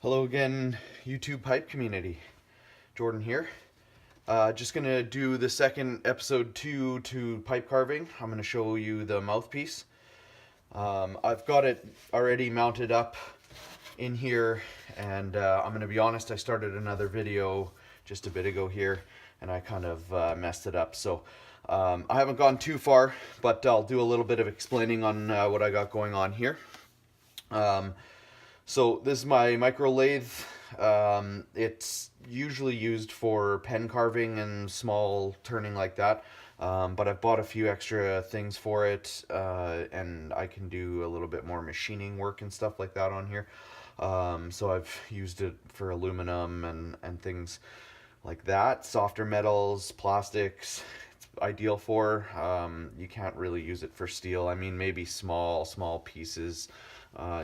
Hello again, YouTube pipe community. Jordan here. Just gonna do the second episode 2 to pipe carving. I'm gonna show you the mouthpiece. I've got it already mounted up in here, and I'm gonna be honest, I started another video just a bit ago here, and I kind of messed it up. So I haven't gone too far, but I'll do a little bit of explaining on what I got going on here. So this is my micro lathe. It's usually used for pen carving and small turning like that. But I've bought a few extra things for it, and I can do a little bit more machining work and stuff like that on here. So I've used it for aluminum and things like that. Softer metals, plastics, it's ideal for. You can't really use it for steel. I mean, maybe small pieces.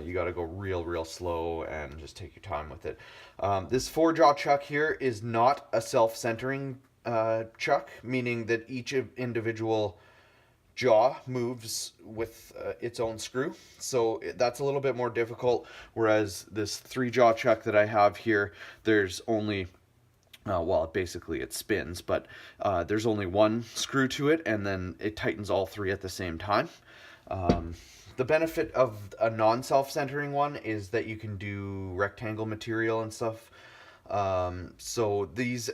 You got to go real slow and just take your time with it. This 4-jaw chuck here is not a self-centering chuck, meaning that each individual jaw moves with its own screw. So that's a little bit more difficult, whereas this 3-jaw chuck that I have here, there's only well, basically it spins, but there's only one screw to it, and then it tightens all three at the same time. The benefit of a non-self-centering one is that you can do rectangle material and stuff. So these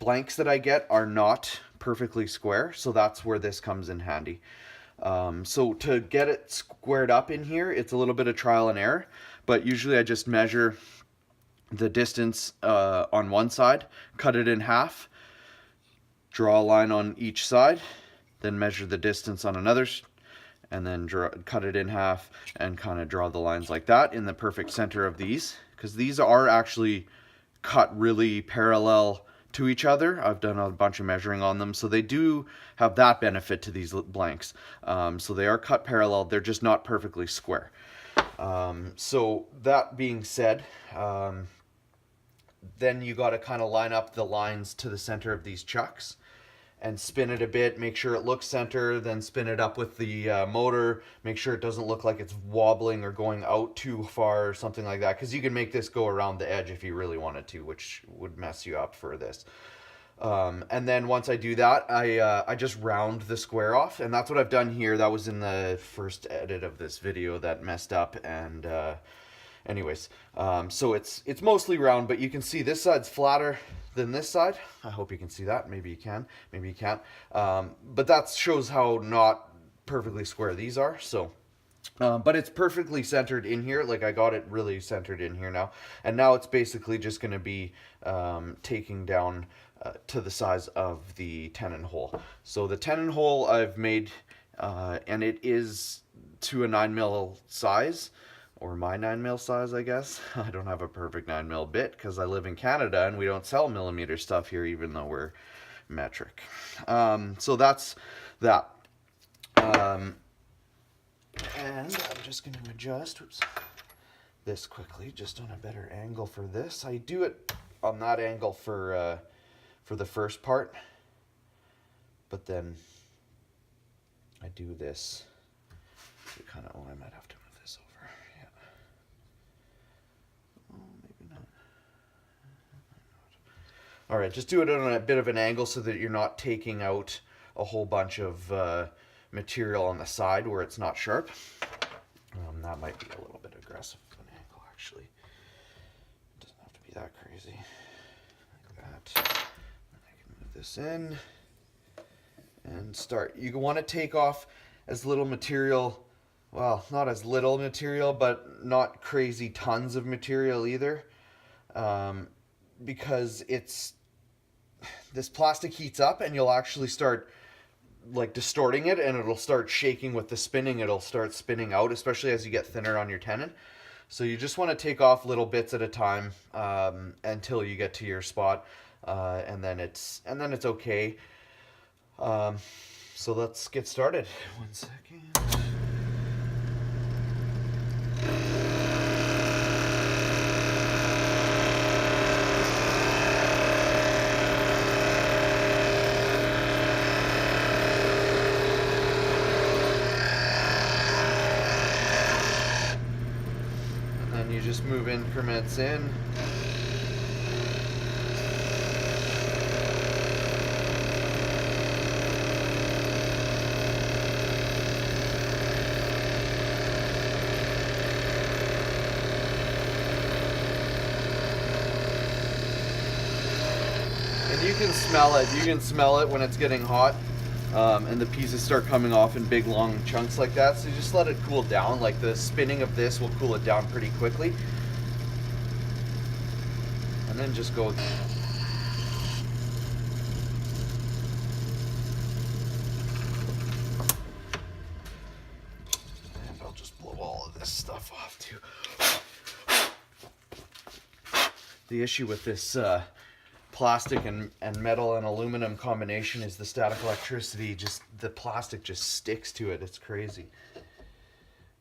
blanks that I get are not perfectly square, so that's where this comes in handy. So to get it squared up in here, it's a little bit of trial and error, but usually I just measure the distance on one side, cut it in half, draw a line on each side, then measure the distance on another, and then cut it in half and kind of draw the lines like that in the perfect center of these, because these are actually cut really parallel to each other. I've done a bunch of measuring on them, so they do have that benefit to these blanks. So they are cut parallel, they're just not perfectly square. So that being said, then you got to kind of line up the lines to the center of these chucks and spin it a bit, make sure it looks center, then spin it up with the motor, make sure it doesn't look like it's wobbling or going out too far or something like that, because you can make this go around the edge if you really wanted to, which would mess you up for this. And then once I do that, I just round the square off, and that's what I've done here. That was in the first edit of this video that messed up, and anyways, so it's mostly round, but you can see this side's flatter than this side. I hope you can see that. Maybe you can, maybe you can't. But that shows how not perfectly square these are. So, but it's perfectly centered in here. Like, I got it really centered in here now. And now it's basically just going to be taking down to the size of the tenon hole. So the tenon hole I've made, and it is to a 9mm size. Or my 9mm size, I guess. I don't have a perfect 9mm bit because I live in Canada and we don't sell millimeter stuff here, even though we're metric. So that's that. And I'm just going to adjust this quickly, just on a better angle for this. I do it on that angle for the first part, but then I do this to kind of, I might have to move this over. All right, just do it on a bit of an angle so that you're not taking out a whole bunch of material on the side where it's not sharp. That might be a little bit aggressive of an angle, actually. It doesn't have to be that crazy. Like that. And I can move this in and start. You want to take off as little material, well, not as little material, but not crazy tons of material either. Because this plastic heats up and you'll actually start like distorting it, and it'll start shaking with the spinning. It'll start spinning out, especially as you get thinner on your tenon. So you just want to take off little bits at a time until you get to your spot, and then it's okay. So let's get started. 1 second. you just move increments in. And you can smell it. You can smell it when it's getting hot. And the pieces start coming off in big long chunks like that. So you just let it cool down. Like the spinning of this will cool it down pretty quickly. And then just go. And I'll just blow all of this stuff off too. The issue with this plastic and metal and aluminum combination is the static electricity, just the plastic just sticks to it. It's crazy.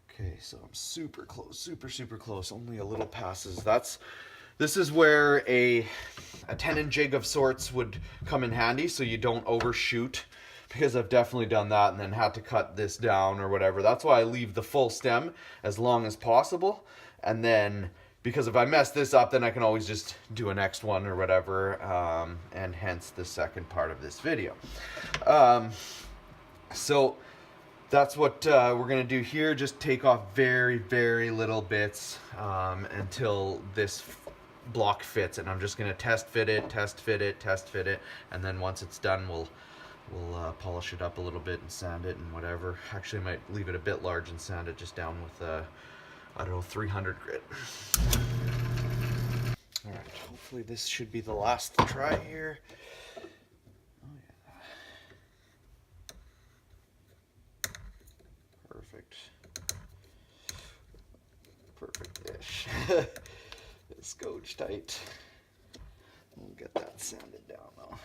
Okay, so I'm super close, super close. Only a little passes. This is where a tenon jig of sorts would come in handy, so you don't overshoot, because I've definitely done that and then had to cut this down or whatever. That's why I leave the full stem as long as possible, and then because if I mess this up, then I can always just do a next one or whatever, and hence the second part of this video. So that's what we're going to do here. Just take off very little bits until this block fits, and I'm just going to test fit it, and then once it's done, we'll polish it up a little bit and sand it and whatever. Actually, I might leave it a bit large and sand it just down with I don't know, 300 grit. All right, hopefully this should be the last try here. Oh yeah. Perfect-ish. It's scotch tight. We'll get that sanded down though.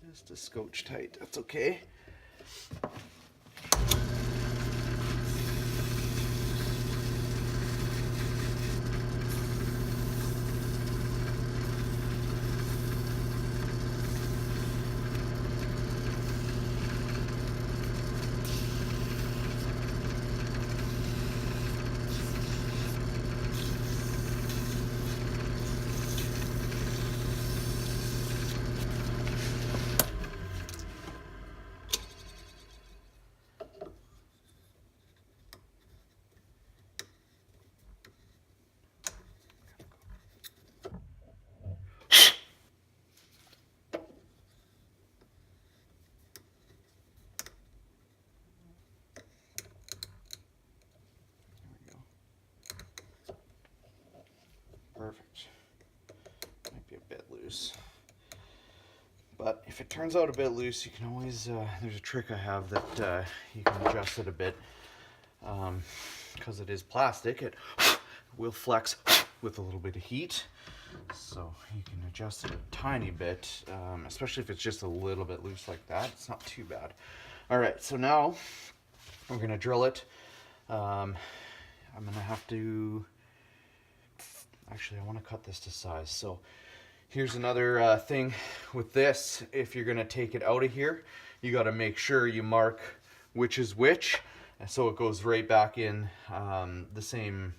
Just a scotch tight, that's okay. Perfect. Might be a bit loose. But if it turns out a bit loose, you can always, there's a trick I have that you can adjust it a bit. Because it is plastic, it will flex with a little bit of heat. So you can adjust it a tiny bit, especially if it's just a little bit loose like that. It's not too bad. All right, so now we're gonna drill it. I'm gonna have to, actually I wanna cut this to size. So here's another thing with this. If you're gonna take it out of here, you gotta make sure you mark which is which, and so it goes right back in the same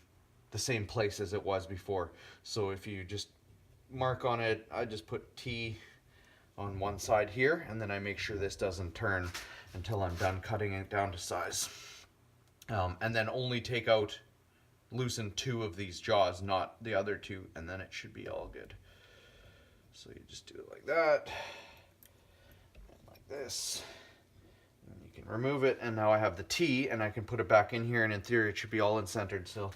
place as it was before. So if you just mark on it, I just put T on one side here, and then I make sure this doesn't turn until I'm done cutting it down to size. And then only take out, loosen 2 of these jaws, not the other 2, and then it should be all good. So you just do it like that, and like this, and you can remove it, and now I have the T, and I can put it back in here, and in theory it should be all in centered still,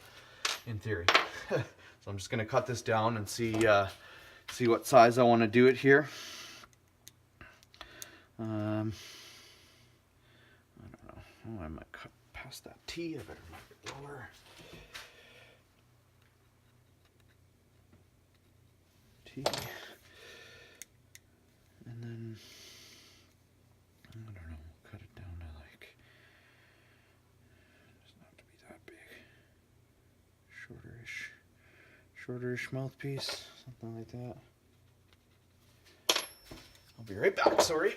in theory. So I'm just going to cut this down and see what size I want to do it here. I don't know. Oh, I might cut past that T. I better make it lower. T. And then, I don't know, cut it down to like, it doesn't have to be that big. Shorterish mouthpiece, something like that. I'll be right back, sorry.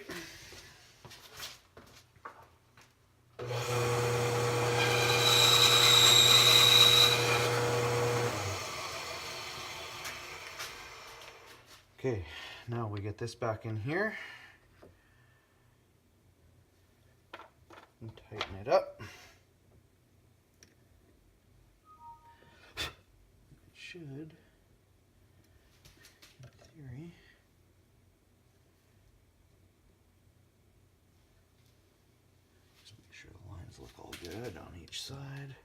Okay, now we get this back in here and tighten it up. It should, in theory, just make sure the lines look all good on each side.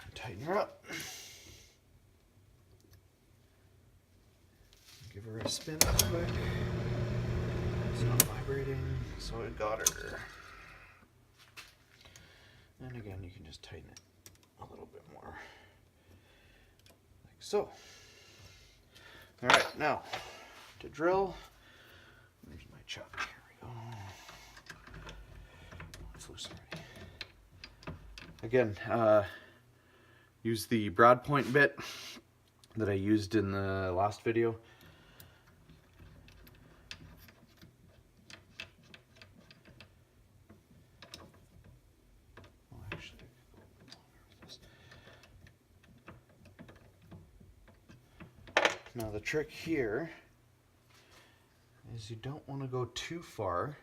And tighten her up. Give her a spin real quick. It's not vibrating, so I got her. And again, you can just tighten it a little bit more, like so. All right, now to drill. There's my chuck. Here we go. It's loose already. Again, use the broad point bit that I used in the last video. Now the trick here is you don't want to go too far,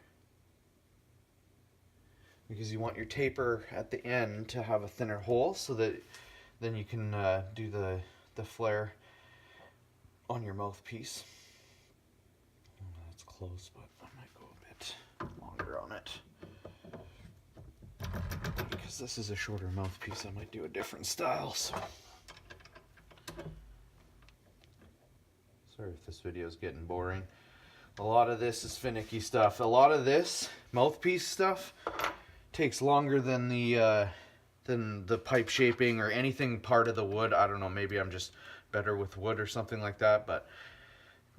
because you want your taper at the end to have a thinner hole, so that then you can do the flare on your mouthpiece. That's close, but I might go a bit longer on it. Because this is a shorter mouthpiece, I might do a different style. So. Sorry if this video is getting boring. A lot of this is finicky stuff. A lot of this mouthpiece stuff takes longer than the pipe shaping or anything part of the wood. I don't know, maybe I'm just better with wood or something like that, but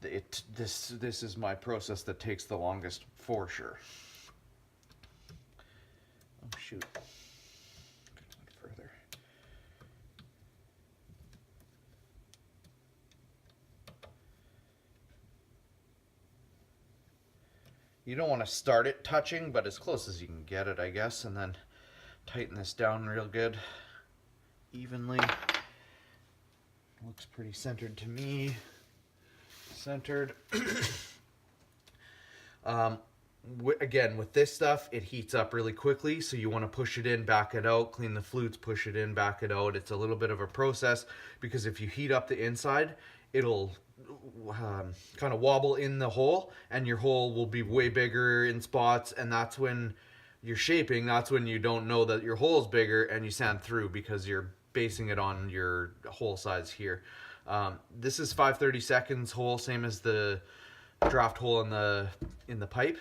this is my process that takes the longest for sure. Oh shoot. Further. You don't want to start it touching, but as close as you can get it, I guess, and then tighten this down real good, evenly. Looks pretty centered to me. Centered. Again, with this stuff, it heats up really quickly, so you want to push it in, back it out, clean the flutes, push it in, back it out. It's a little bit of a process, because if you heat up the inside, it'll kind of wobble in the hole, and your hole will be way bigger in spots, and that's when you're shaping, that's when you don't know that your hole is bigger and you sand through, because you're basing it on your hole size here. This is 5/32 hole, same as the draft hole in the pipe.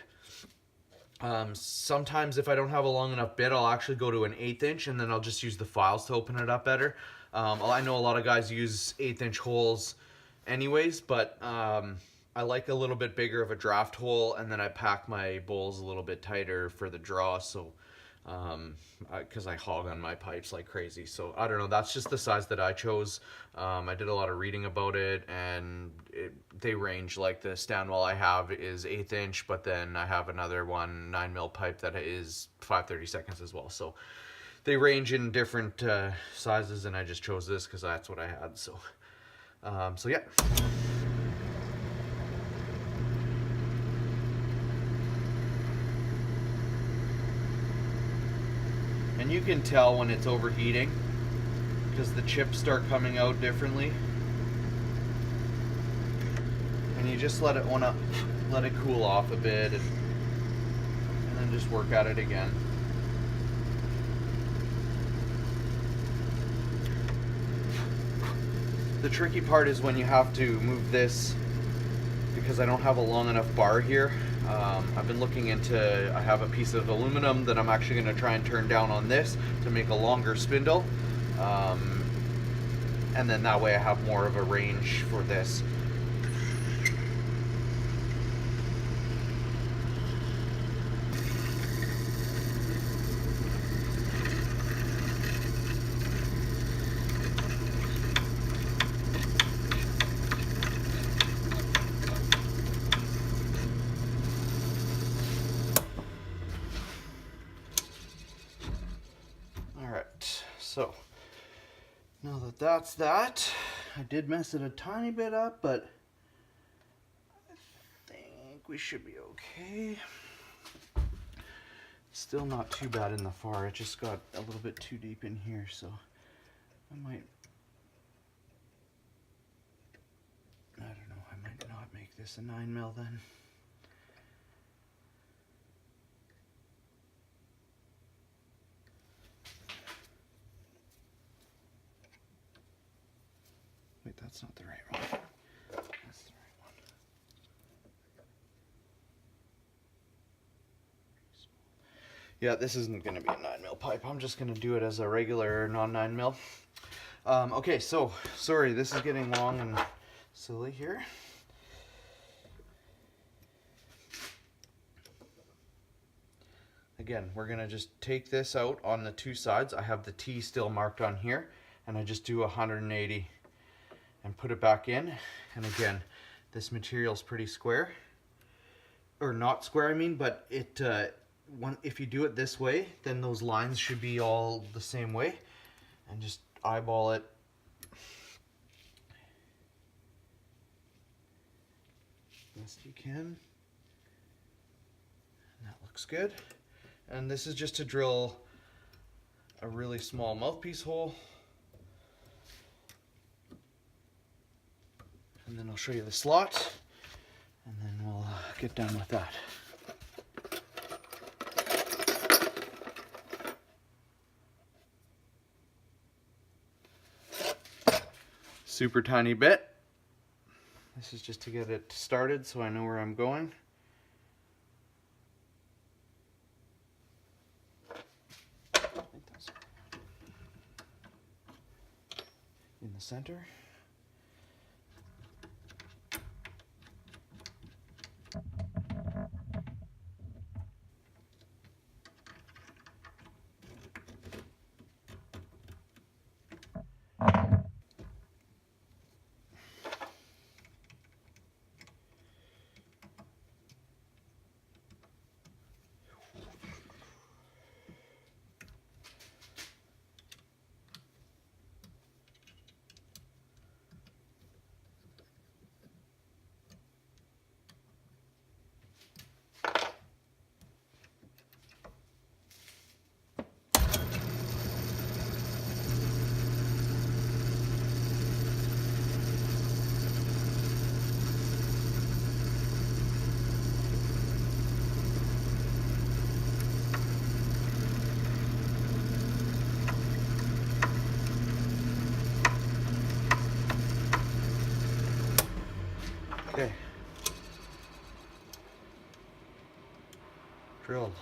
Sometimes if I don't have a long enough bit, I'll actually go to an 1/8 inch, and then I'll just use the files to open it up better. I know a lot of guys use 1/8 inch holes anyways, but I like a little bit bigger of a draft hole, and then I pack my bowls a little bit tighter for the draw, so because I hog on my pipes like crazy. So I don't know, that's just the size that I chose. I did a lot of reading about it, and they range. Like the Stanwell I have is 1/8 inch, but then I have another one 9mm pipe that is 5/32 as well. So they range in different sizes, and I just chose this because that's what I had. So yeah. And you can tell when it's overheating because the chips start coming out differently. And you just let it cool off a bit, and then just work at it again. The tricky part is when you have to move this, because I don't have a long enough bar here. I've been looking into, I have a piece of aluminum that I'm actually going to try and turn down on this to make a longer spindle. And then that way I have more of a range for this. So now that that's that, I did mess it a tiny bit up, but I think we should be okay. Still not too bad in the far. It just got a little bit too deep in here, so I might, I don't know, I might not make this a 9mm then. Wait, that's not the right one. That's the right one. Yeah, this isn't going to be a 9mm pipe. I'm just going to do it as a regular non-9mm. Okay, so, sorry, this is getting long and silly here. Again, we're going to just take this out on the two sides. I have the T still marked on here, and I just do 180 and put it back in. And again, this material's pretty square, or not square, I mean, but it if you do it this way, then those lines should be all the same way, and just eyeball it. Best you can. And that looks good. And this is just to drill a really small mouthpiece hole. And then I'll show you the slot, and then we'll get done with that. Super tiny bit. This is just to get it started so I know where I'm going. In the center. Okay. Drilled.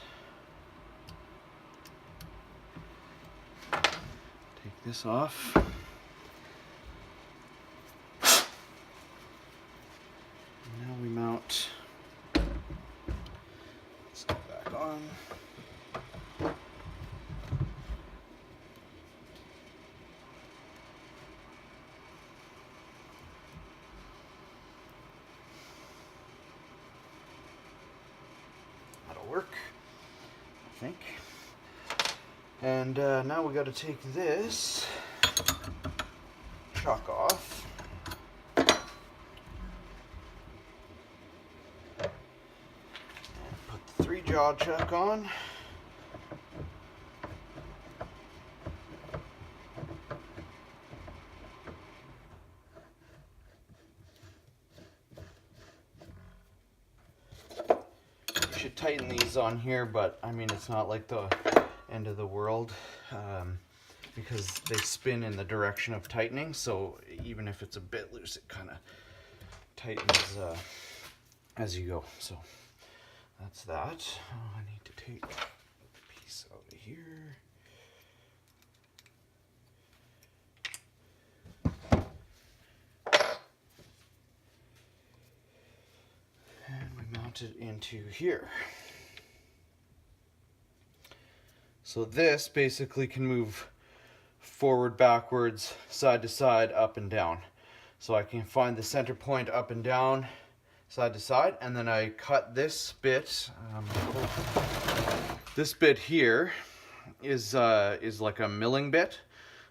Take this off. Now we mount. Let's get back on. Work, I think. And now we got to take this chuck off. And put the 3-jaw chuck on. Should tighten these on here, but I mean it's not like the end of the world because they spin in the direction of tightening, so even if it's a bit loose it kind of tightens as you go. So that's that. Oh, I need to take a piece out of here. And we mount it into here. So this basically can move forward, backwards, side to side, up and down. So I can find the center point up and down, side to side, and then I cut this bit. This bit here is like a milling bit,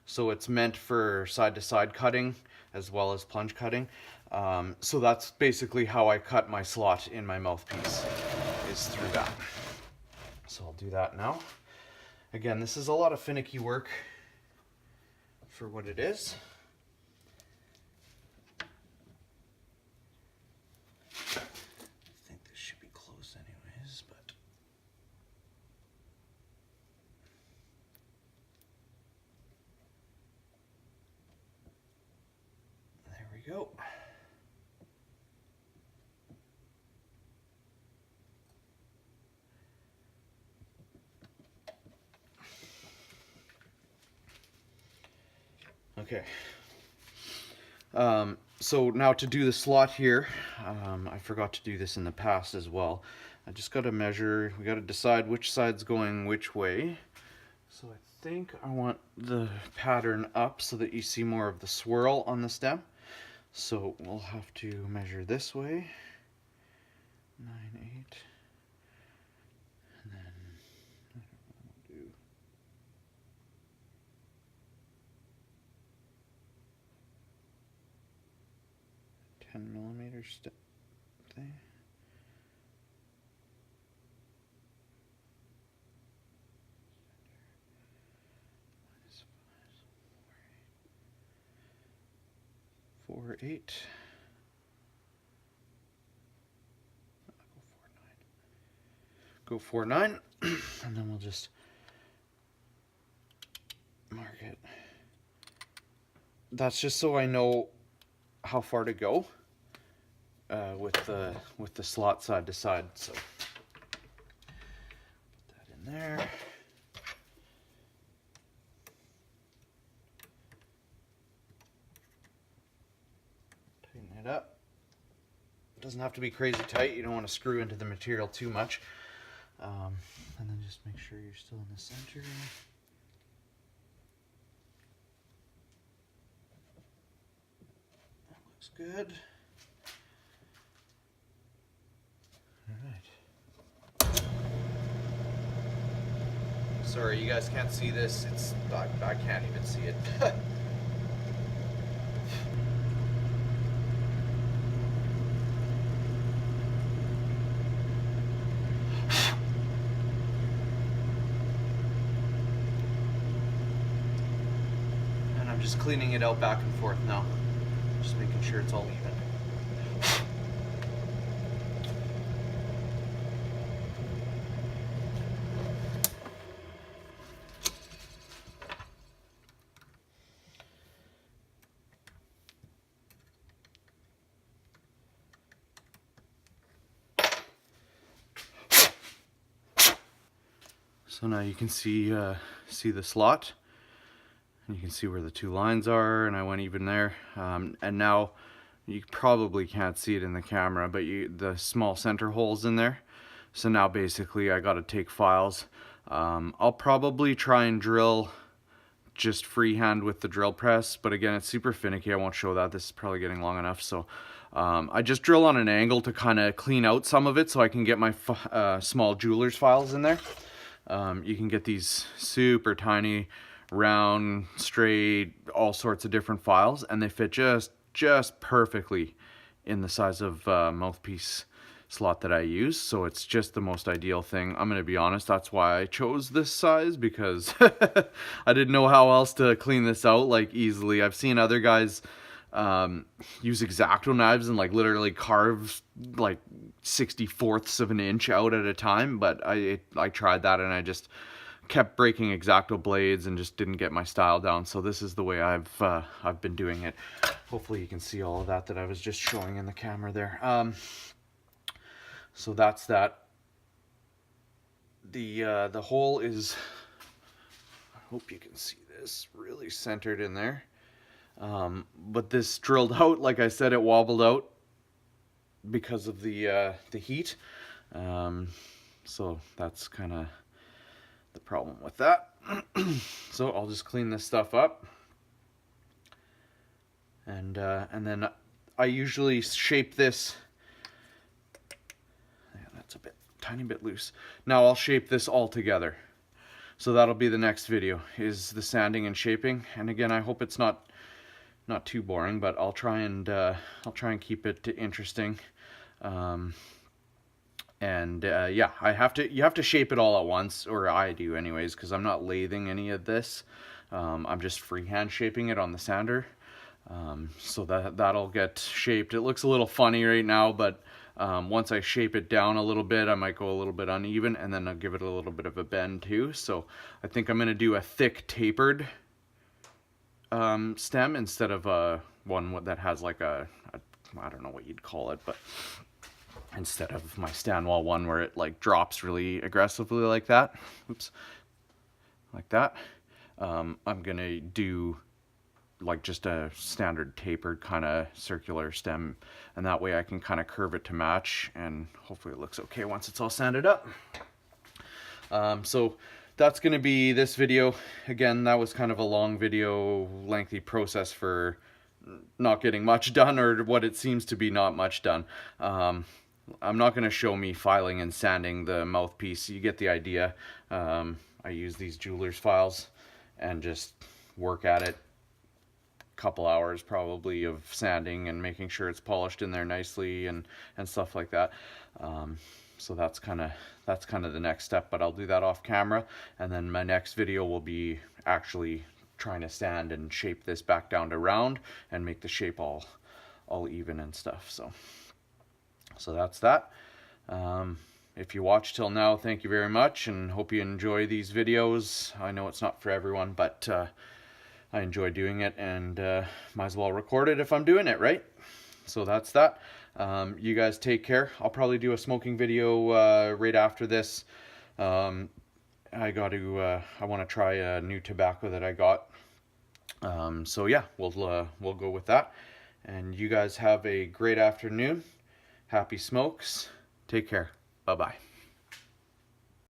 so it's meant for side to side cutting. as well as plunge cutting. So that's basically how I cut my slot in my mouthpiece, is through that. So I'll do that now. Again, this is a lot of finicky work for what it is. I think this should be close anyways, but there we go. Okay. So now to do the slot here, I forgot to do this in the past as well. I just got to measure, we got to decide which side's going which way. So I think I want the pattern up so that you see more of the swirl on the stem. So we'll have to measure this way, 9, 8, and then we'll do 10mm step thing. Four, 8. Go 4, 9. And then we'll just mark it. That's just so I know how far to go with the slot side to side. So put that in there. Tighten it up. It doesn't have to be crazy tight. You don't want to screw into the material too much. And then just make sure you're still in the center. That looks good. All right. Sorry, you guys can't see this. I can't even see it. Just cleaning it out back and forth now. Just making sure it's all even. So now you can see the slot. And you can see where the two lines are, and I went even there. And now you probably can't see it in the camera, but the small center holes in there. So now basically I got to take files. I'll probably try and drill just freehand with the drill press, but again, it's super finicky. I won't show that. This is probably getting long enough. So I just drill on an angle to kind of clean out some of it so I can get my small jeweler's files in there. You can get these super tiny, round, straight, all sorts of different files, and they fit just perfectly in the size of mouthpiece slot that I use. So it's just the most ideal thing. I'm gonna be honest, that's why I chose this size, because I didn't know how else to clean this out like easily. I've seen other guys use X-Acto knives and like literally carve like 64ths of an inch out at a time, but I tried that and I just kept breaking X-Acto blades and just didn't get my style down. So this is the way I've been doing it. Hopefully you can see all of that I was just showing in the camera there. So that's that. The hole is, I hope you can see this, really centered in there. But this drilled out, like I said, it wobbled out because of the heat. So that's kind of the problem with that. So I'll just clean this stuff up, and then I usually shape this. Yeah, that's a tiny bit loose. Now I'll shape this all together. So that'll be the next video, is the sanding and shaping. And again, I hope it's not not too boring, but I'll try and keep it interesting. Yeah, you have to shape it all at once, or I do anyways, because I'm not lathing any of this. I'm just freehand shaping it on the sander. So that'll get shaped. It looks a little funny right now, but once I shape it down a little bit, I might go a little bit uneven, and then I'll give it a little bit of a bend too. So I think I'm going to do a thick tapered stem instead of one that has like a I don't know what you'd call it, but instead of my Stanwell one where it like drops really aggressively like that, oops, like that, I'm gonna do like just a standard tapered kind of circular stem, and that way I can kind of curve it to match, and hopefully it looks okay once it's all sanded up. So that's going to be this video. Again, that was kind of a long video, lengthy process for not getting much done, or what it seems to be not much done. I'm not going to show me filing and sanding the mouthpiece. You get the idea. I use these jeweler's files and just work at it. Couple hours probably of sanding and making sure it's polished in there nicely and stuff like that. So that's kind of the next step, but I'll do that off camera, and then my next video will be actually trying to sand and shape this back down to round and make the shape all even and stuff. So that's that. If you watched till now, thank you very much, and hope you enjoy these videos. I know it's not for everyone, but I enjoy doing it, and might as well record it if I'm doing it, right? So that's that. You guys take care. I'll probably do a smoking video right after this. I want to try a new tobacco that I got. So yeah, we'll go with that. And you guys have a great afternoon. Happy smokes. Take care. Bye-bye.